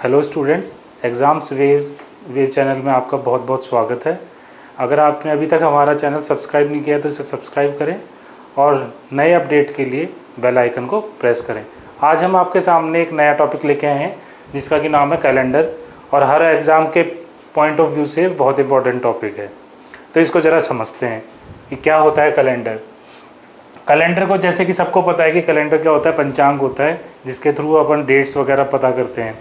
Hello students, exams wave channel में आपका बहुत बहुत स्वागत है। अगर आपने अभी तक हमारा चैनल सब्सक्राइब नहीं किया तो इसे सब्सक्राइब करें और नए अपडेट के लिए बेल आइकन को प्रेस करें। आज हम आपके सामने एक नया टॉपिक लेके आए हैं जिसका कि नाम है कैलेंडर, और हर एग्ज़ाम के पॉइंट ऑफ व्यू से बहुत इंपॉर्टेंट टॉपिक है। तो इसको ज़रा समझते हैं कि क्या होता है कैलेंडर। कैलेंडर को जैसे कि सबको पता है कि कैलेंडर क्या होता है, पंचांग होता है जिसके थ्रू अपन डेट्स वगैरह पता करते हैं।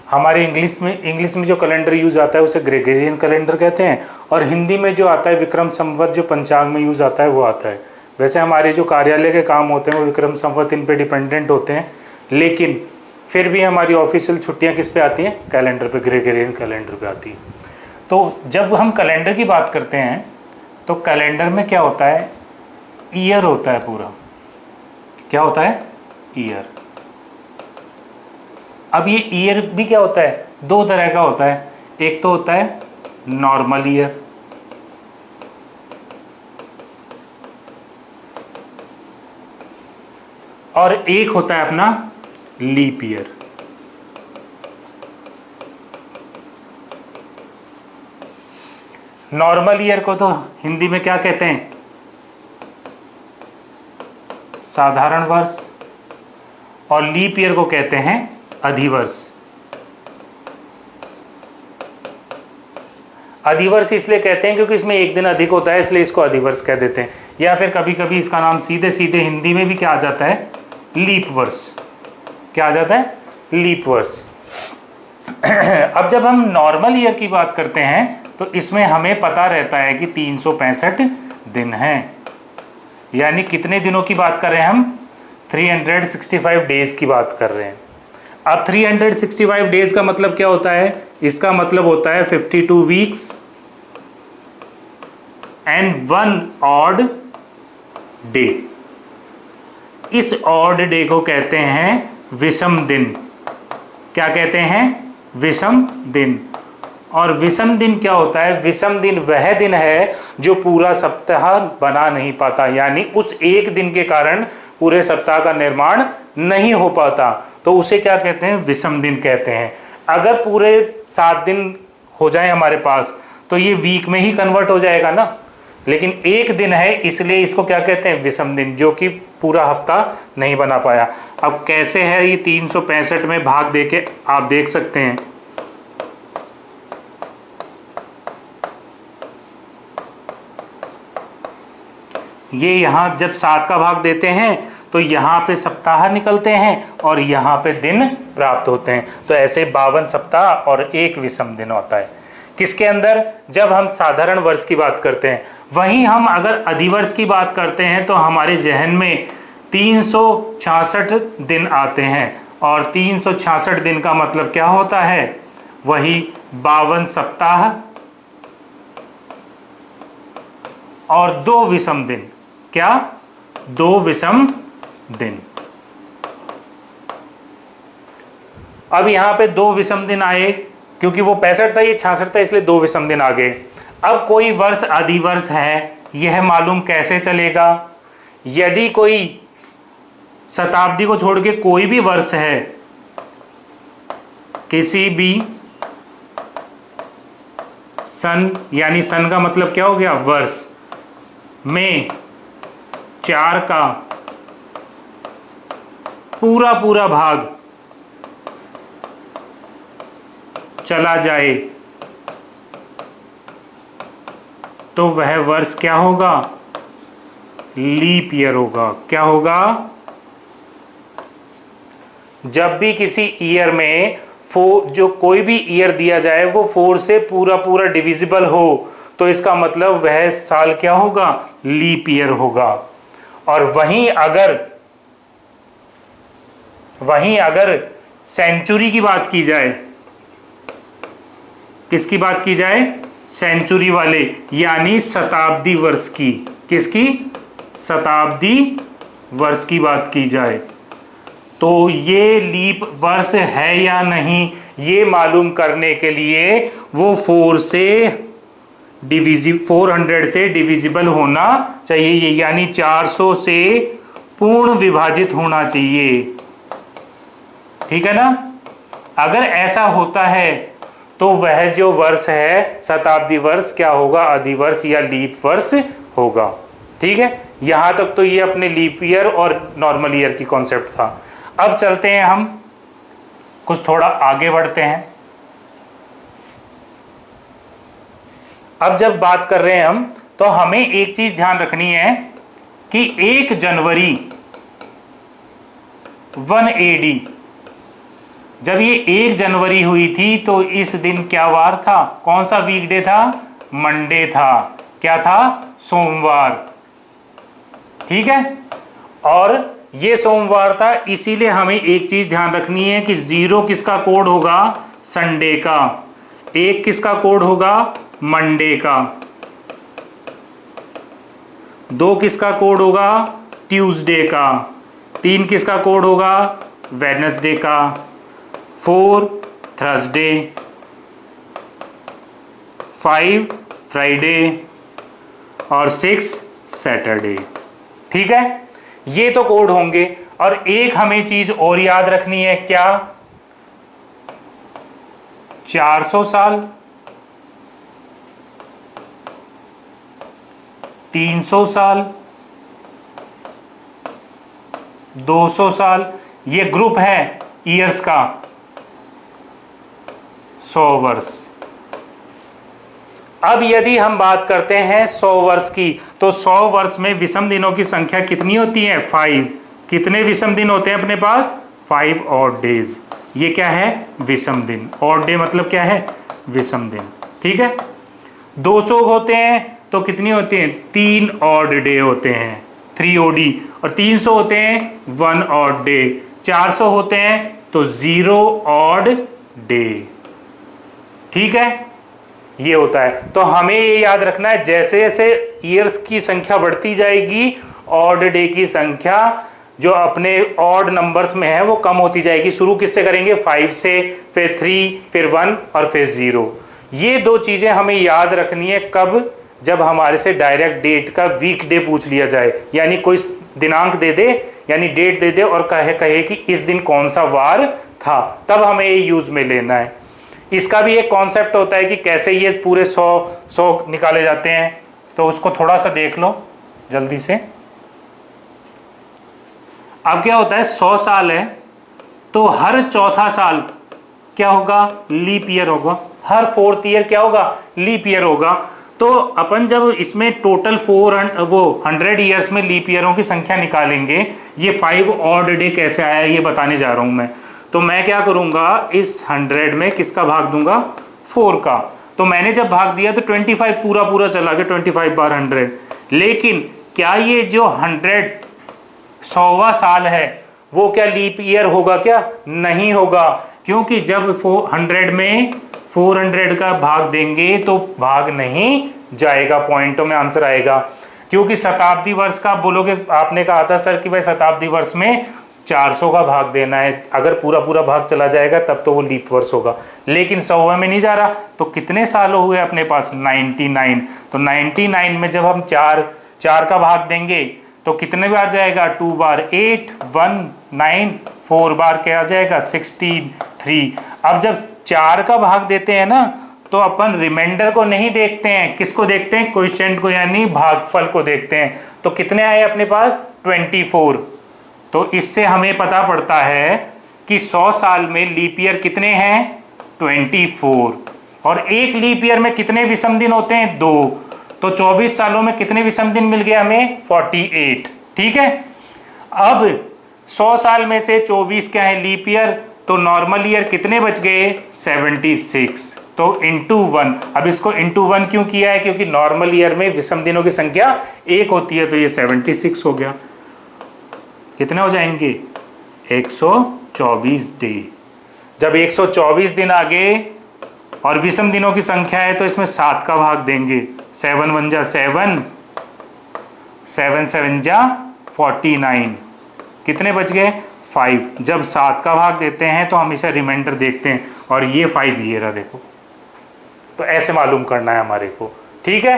हमारे इंग्लिश में जो कैलेंडर यूज़ आता है उसे ग्रेगोरियन कैलेंडर कहते हैं, और हिंदी में जो आता है विक्रम संवत जो पंचांग में यूज़ आता है वो आता है। वैसे हमारे जो कार्यालय के काम होते हैं वो विक्रम संवत इन पे डिपेंडेंट होते हैं, लेकिन फिर भी हमारी ऑफिशियल छुट्टियां किस पे आती हैं? कैलेंडर पे, ग्रेगोरियन कैलेंडर पे आती है। तो जब हम कैलेंडर की बात करते हैं तो कैलेंडर में क्या होता है? ईयर होता है पूरा। क्या होता है? ईयर। अब ये ईयर भी क्या होता है? दो तरह का होता है। एक तो होता है नॉर्मल ईयर, और एक होता है अपना लीप ईयर। नॉर्मल ईयर को तो हिंदी में क्या कहते हैं? साधारण वर्ष। और लीप ईयर को कहते हैं अधिवर्ष। अधिवर्ष इसलिए कहते हैं क्योंकि इसमें एक दिन अधिक होता है, इसलिए इसको अधिवर्ष कह देते हैं। या फिर कभी कभी इसका नाम सीधे सीधे हिंदी में भी क्या आ जाता है? लीप वर्ष। क्या आ जाता है? लीप वर्ष। अब जब हम नॉर्मल ईयर की बात करते हैं तो इसमें हमें पता रहता है कि 365 दिन हैं। यानी कितने दिनों की बात कर रहे हैं हम? 365 डेज की बात कर रहे हैं। अब 365 डेज का मतलब क्या होता है? इसका मतलब होता है 52 वीक्स एंड 1 ऑड डे। इस ऑड डे को कहते हैं विषम दिन। क्या कहते हैं? विषम दिन। और विषम दिन क्या होता है? विषम दिन वह दिन है जो पूरा सप्ताह बना नहीं पाता, यानी उस एक दिन के कारण पूरे सप्ताह का निर्माण नहीं हो पाता, तो उसे क्या कहते हैं? विषम दिन कहते हैं। अगर पूरे 7 दिन हो जाए हमारे पास तो ये वीक में ही कन्वर्ट हो जाएगा ना, लेकिन एक दिन है इसलिए इसको क्या कहते हैं? विषम दिन, जो कि पूरा हफ्ता नहीं बना पाया। अब कैसे है ये 365 में भाग देके आप देख सकते हैं। ये यहाँ जब 7 का भाग देते हैं तो यहाँ पे सप्ताह निकलते हैं और यहाँ पे दिन प्राप्त होते हैं। तो ऐसे 52 सप्ताह और एक विषम दिन होता है। किसके अंदर? जब हम साधारण वर्ष की बात करते हैं। वहीं हम अगर अधिवर्ष की बात करते हैं तो हमारे जहन में 366 दिन आते हैं, और 366 दिन का मतलब क्या होता है? वही 52 सप्ताह और 2 विषम दिन। क्या? 2 विषम दिन। अब यहां पे 2 विषम दिन आए क्योंकि वो 65 था, ये 66 था, इसलिए 2 विषम दिन आ गए। अब कोई वर्ष अधिवर्ष है यह मालूम कैसे चलेगा? यदि कोई शताब्दी को छोड़ के कोई भी वर्ष है, किसी भी सन, यानी सन का मतलब क्या हो गया? वर्ष में 4 का पूरा भाग चला जाए तो वह वर्ष क्या होगा? लीप ईयर होगा। क्या होगा? जब भी किसी ईयर में जो कोई भी ईयर दिया जाए वो 4 से पूरा डिविजिबल हो तो इसका मतलब वह साल क्या होगा? लीप ईयर होगा। और वहीं अगर सेंचुरी की बात की जाए, किसकी बात की जाए? सेंचुरी वाले, यानी शताब्दी वर्ष की। किसकी? शताब्दी वर्ष की बात की जाए तो ये लीप वर्ष है या नहीं, ये मालूम करने के लिए वो 400 से डिविजिबल होना चाहिए, यानी 400 से पूर्ण विभाजित होना चाहिए। ठीक है ना? अगर ऐसा होता है तो वह जो वर्ष है शताब्दी वर्ष क्या होगा, अधिवर्ष या लीप वर्ष होगा। ठीक है, यहां तक तो ये अपने लीप ईयर और नॉर्मल ईयर की कॉन्सेप्ट था। अब चलते हैं हम कुछ थोड़ा आगे बढ़ते हैं। अब जब बात कर रहे हैं हम, तो हमें एक चीज ध्यान रखनी है कि 1 जनवरी 1 AD, जब ये 1 जनवरी हुई थी तो इस दिन क्या वार था, कौन सा वीकडे था, मंडे था। क्या था, सोमवार। ठीक है, और ये सोमवार था, इसीलिए हमें एक चीज ध्यान रखनी है कि 0 किसका कोड होगा, संडे का। 1 किसका कोड होगा, मंडे का। 2 किसका कोड होगा, ट्यूसडे का। 3 किसका कोड होगा, वेडनेसडे का। 4 थर्सडे, 5 फ्राइडे और 6 सैटरडे। ठीक है, ये तो कोड होंगे। और एक हमें चीज और याद रखनी है, क्या, 400 साल, 300 साल, 200 साल, ये ग्रुप है ईयर्स का। 100 वर्ष। अब यदि हम बात करते हैं 100 वर्ष की, तो 100 वर्ष में विषम दिनों की संख्या कितनी होती है, 5। कितने विषम दिन होते हैं अपने पास, 5 ऑड डेज। ये क्या है, विषम दिन। ऑड डे मतलब क्या है, विषम दिन। ठीक है, 200 होते हैं तो कितनी होती हैं, 3 ऑड डे होते हैं, 3 OD। और 300 होते हैं 1 ऑड डे। 400 होते हैं तो 0 ऑड डे। ठीक है, ये होता है। तो हमें ये याद रखना है, जैसे जैसे ईयर्स की संख्या बढ़ती जाएगी, ऑड डे की संख्या जो अपने ऑड नंबर्स में है वो कम होती जाएगी। शुरू किससे करेंगे, 5 से, फिर 3, फिर 1 और फिर 0। ये 2 चीजें हमें याद रखनी है। कब, जब हमारे से डायरेक्ट डेट का वीक डे पूछ लिया जाए, यानी कोई दिनांक दे दे, यानी डेट दे दे और कहे कि इस दिन कौन सा वार था, तब हमें ये यूज में लेना है। इसका भी एक कॉन्सेप्ट होता है कि कैसे ये पूरे 100 निकाले जाते हैं, तो उसको थोड़ा सा देख लो जल्दी से। अब क्या होता है, 100 साल है तो हर चौथा साल क्या होगा, लीप ईयर होगा। हर 4th ईयर क्या होगा, लीप ईयर होगा। तो अपन जब इसमें टोटल 100 ईयर्स में लीप ईयरों की संख्या निकालेंगे, ये 5 ऑड डे कैसे आया ये बताने जा रहा हूं मैं। तो मैं क्या करूंगा, इस 100 में किसका भाग दूंगा, 4 का। तो मैंने जब भाग दिया तो 25 पूरा पूरा चला गया, 25 बार 100। लेकिन क्या ये जो 100वां साल है वो क्या लीप ईयर होगा, क्या नहीं होगा, क्योंकि जब 100 में 400 का भाग देंगे तो भाग नहीं जाएगा, पॉइंटों में आंसर आएगा। क्योंकि शताब्दी वर्ष का बोलोगे, आपने कहा था सर कि भाई शताब्दी वर्ष में 400 का भाग देना है, अगर पूरा पूरा भाग चला जाएगा तब तो वो लीप वर्ष होगा। लेकिन 100 में नहीं जा रहा, तो कितने साल हुए अपने पास, 99। तो 99 में जब हम 4 का भाग देंगे तो कितने बार जाएगा, 2 बार, 8 1 9, 4 बार क्या आ जाएगा, 16 3। अब जब 4 का भाग देते हैं ना, तो अपन रिमाइंडर को नहीं देखते हैं, किसको देखते हैं, क्वोशिएंट को, यानी भागफल को देखते हैं। तो कितने आए अपने पास, 24। तो इससे हमें पता पड़ता है कि 100 साल में लीप ईयर कितने हैं, 24। और एक लीप ईयर में कितने विषम दिन होते हैं, 2। तो 24 सालों में कितने विषम दिन मिल गए हमें, 48। ठीक है, अब 100 साल में से 24 क्या है, लीप ईयर। तो नॉर्मल ईयर कितने बच गए, 76। तो इंटू 1। अब इसको इंटू 1 क्यों किया है, क्योंकि नॉर्मल ईयर में विषम दिनों की संख्या 1 होती है, तो ये 76 हो गया। कितने हो जाएंगे, 124 डे। जब 124 दिन आ गए और विषम दिनों की संख्या है तो इसमें 7 का भाग देंगे, 7 1 जा 7, 7 7 जा 49। कितने बच गए, 5। जब 7 का भाग देते हैं तो हमेशा रिमाइंडर देखते हैं, और ये 5 ये रहा, देखो। तो ऐसे मालूम करना है हमारे को। ठीक है,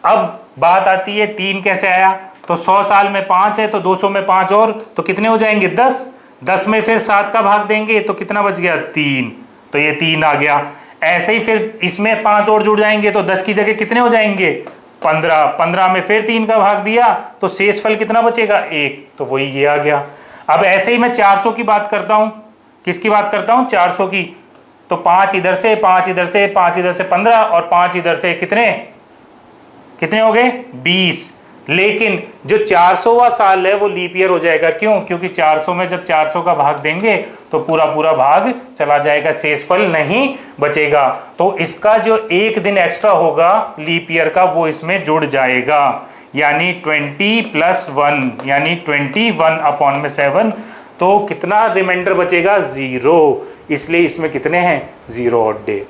अब बात आती है 3 कैसे आया। तो 100 साल में 5 है तो 200 में 5 और, तो कितने हो जाएंगे 10। 10 में फिर 7 का भाग देंगे तो कितना बच गया 3, तो ये 3 आ गया। ऐसे ही फिर इसमें 5 और जुड़ जाएंगे तो 10 की जगह कितने हो जाएंगे 15। 15 में फिर 3 का भाग दिया तो शेषफल कितना बचेगा 1, तो वही ये आ गया। अब ऐसे ही मैं 400 की बात करता हूं। किसकी बात करता हूं 400 की। तो 5 इधर से 5 इधर से 5 इधर से 15 और 5 इधर से कितने हो गए 20। लेकिन जो 400वां साल है वो लीप ईयर हो जाएगा। क्यों? क्योंकि 400 में जब 400 का भाग देंगे तो पूरा पूरा भाग चला जाएगा, शेषफल नहीं बचेगा। तो इसका जो एक दिन एक्स्ट्रा होगा लीप ईयर का वो इसमें जुड़ जाएगा, यानी 20 + 1 यानी 21/7। तो कितना रिमाइंडर बचेगा 0, इसलिए इसमें कितने हैं 0 और डे।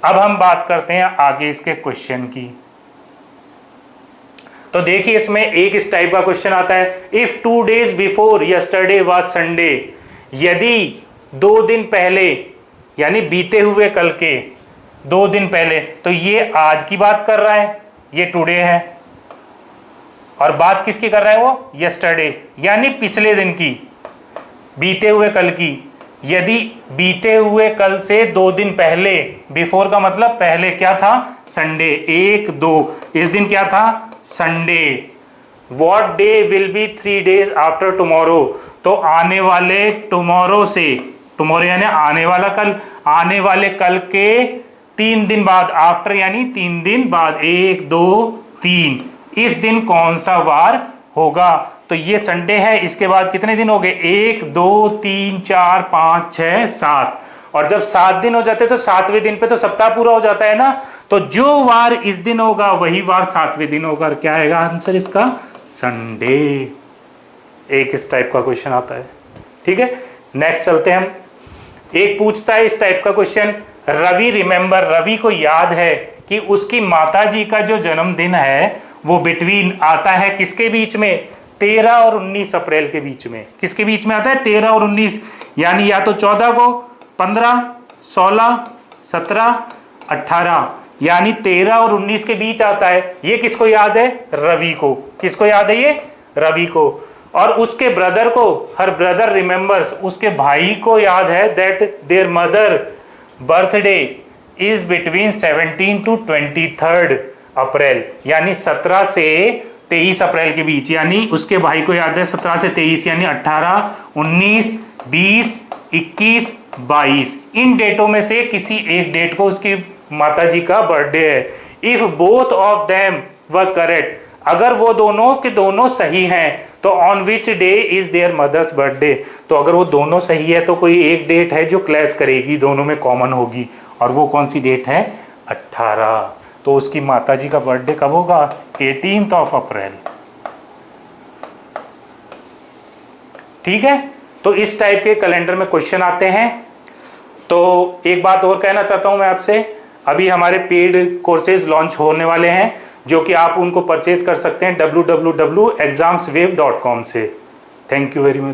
अब हम बात करते हैं आगे इसके क्वेश्चन की। तो देखिए इसमें एक इस टाइप का क्वेश्चन आता है, if 2 days before yesterday was Sunday, यदि 2 दिन पहले यानी बीते हुए कल के 2 दिन पहले, तो ये आज की बात कर रहा है, ये टुडे है, और बात किसकी कर रहा है वो यस्टरडे यानी पिछले दिन की, बीते हुए कल की। यदि बीते हुए कल से 2 दिन पहले, बिफोर का मतलब पहले क्या था संडे, 1 2, इस दिन क्या था Sunday. What day will be 3 days after tomorrow, तो आने वाले टुमारो से, टुमारो यानी आने वाला कल, आने वाले कल के 3 दिन बाद, आफ्टर यानी 3 दिन बाद, 1 2 3, इस दिन कौन सा वार होगा। तो ये संडे है, इसके बाद कितने दिन हो गए 1 2 3 4 5 6 7, और जब 7 दिन हो जाते तो 7वें दिन पे तो सप्ताह पूरा हो जाता है ना। तो जो वार इस दिन होगा वही वार 7वें दिन होगा। क्या आएगा आंसर इसका संडे। एक इस टाइप का क्वेश्चन आता है। ठीक है, नेक्स्ट चलते हैं हम। एक पूछता है इस टाइप का क्वेश्चन, रवि रिमेंबर, रवि को याद है कि उसकी माताजी का जो जन्मदिन है वो बिटवीन आता है किसके बीच में 13 और 19 अप्रैल के बीच में। किसके बीच में आता है 13 और 19, यानी या तो 14 को, 15 16 17 18, यानी 13 और 19 के बीच आता है। ये किसको याद है रवि को। किसको याद है ये रवि को। और उसके ब्रदर को, हर ब्रदर रिमेंबर्स, उसके भाई को याद है that there mother birthday is between 17 to 23 अप्रैल, यानी 17 से 23 अप्रैल के बीच। यानी उसके भाई को याद है 17 से 23, यानी 18 19 20 21 22, इन डेटों में से किसी एक डेट को उसकी माताजी का बर्थडे है। If both of them were correct, अगर वो दोनों के दोनों सही हैं तो on which day is their mother's birthday, तो अगर वो दोनों सही है तो कोई एक डेट है जो क्लैश करेगी, दोनों में कॉमन होगी, और वो कौन सी डेट है 18। तो उसकी माताजी का बर्थडे कब होगा 18 अप्रैल। ठीक है, तो इस टाइप के कैलेंडर में क्वेश्चन आते हैं। तो एक बात और कहना चाहता हूं मैं आपसे, अभी हमारे पेड कोर्सेज लॉन्च होने वाले हैं जो कि आप उनको परचेज कर सकते हैं www.examswave.com से। Thank you very much.